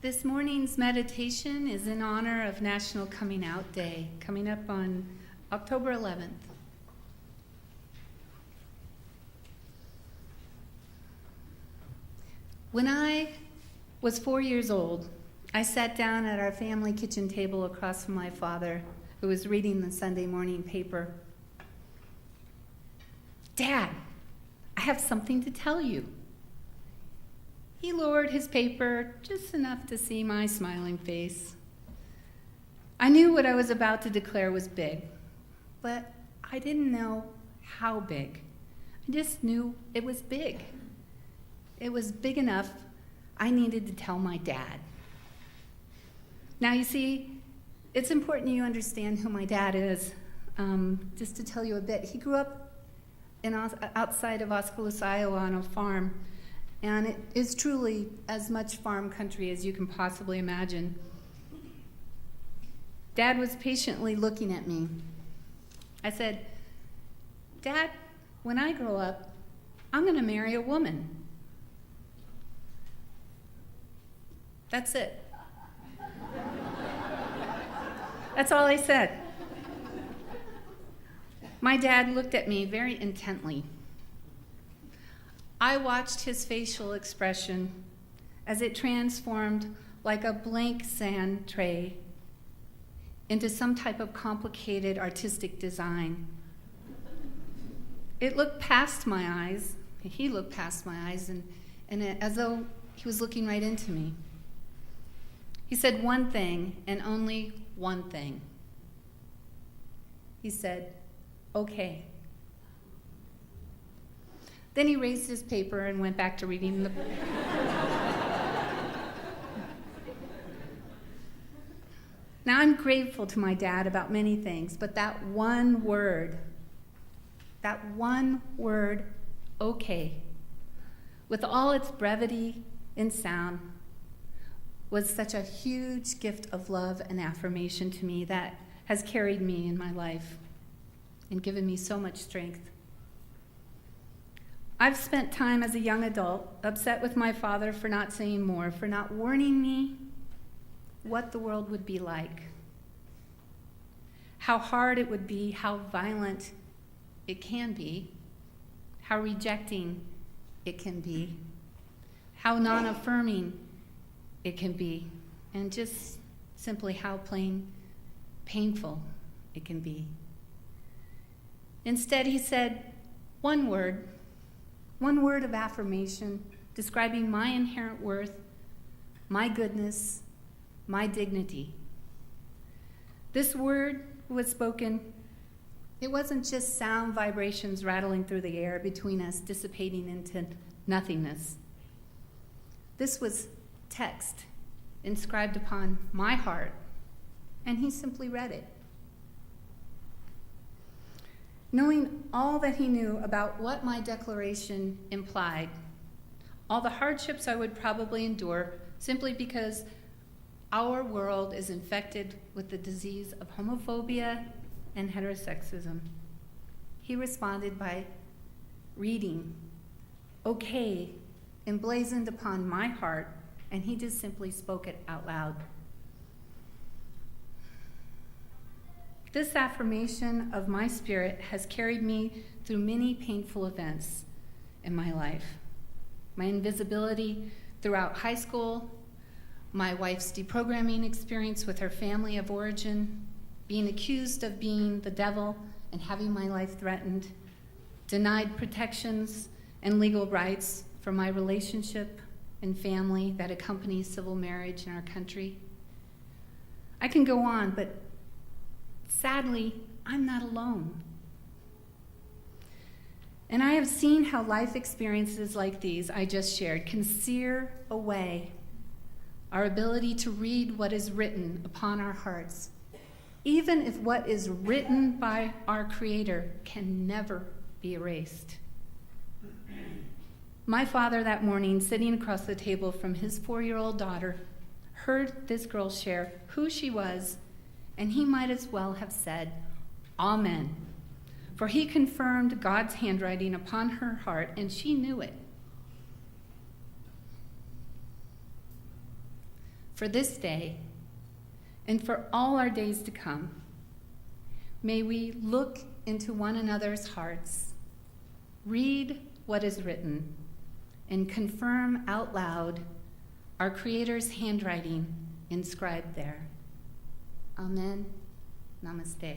This morning's meditation is in honor of National Coming Out Day, coming up on October 11th. When I was 4 years old, I sat down at our family kitchen table across from my father, who was reading the Sunday morning paper. "Dad, I have something to tell you." He lowered his paper just enough to see my smiling face. I knew what I was about to declare was big, but I didn't know how big. I just knew it was big. It was big enough I needed to tell my dad. Now, you see, it's important you understand who my dad is. Just to tell you a bit, he grew up outside of Oskaloosa, Iowa, on a farm. And it is truly as much farm country as you can possibly imagine. Dad was patiently looking at me. I said, "Dad, when I grow up, I'm going to marry a woman." That's it. That's all I said. My dad looked at me very intently. I watched his facial expression as it transformed like a blank sand tray into some type of complicated artistic design. It looked past my eyes, he looked past my eyes, and as though he was looking right into me. He said one thing, and only one thing. He said, "Okay." Then he raised his paper and went back to reading the book. Now, I'm grateful to my dad about many things, but that one word, "okay," with all its brevity and sound, was such a huge gift of love and affirmation to me that has carried me in my life and given me so much strength. I've spent time as a young adult upset with my father for not saying more, for not warning me what the world would be like, how hard it would be, how violent it can be, how rejecting it can be, how non-affirming it can be, and just simply how plain painful it can be. Instead, he said one word of affirmation describing my inherent worth, my goodness, my dignity. This word was spoken, it wasn't just sound vibrations rattling through the air between us, dissipating into nothingness. This was text inscribed upon my heart, and he simply read it. Knowing all that he knew about what my declaration implied, all the hardships I would probably endure simply because our world is infected with the disease of homophobia and heterosexism, he responded by reading, "Okay," emblazoned upon my heart, and he just simply spoke it out loud. This affirmation of my spirit has carried me through many painful events in my life. My invisibility throughout high school, my wife's deprogramming experience with her family of origin, being accused of being the devil and having my life threatened, denied protections and legal rights for my relationship and family that accompanies civil marriage in our country. I can go on, but sadly, I'm not alone. And I have seen how life experiences like these I just shared can sear away our ability to read what is written upon our hearts, even if what is written by our Creator can never be erased. My father that morning, sitting across the table from his 4-year-old daughter, heard this girl share who she was, and he might as well have said, "Amen," for he confirmed God's handwriting upon her heart, and she knew it. for this day and for all our days to come. May we look into one another's hearts, read what is written, and confirm out loud our Creator's handwriting inscribed there. Amen. Namaste.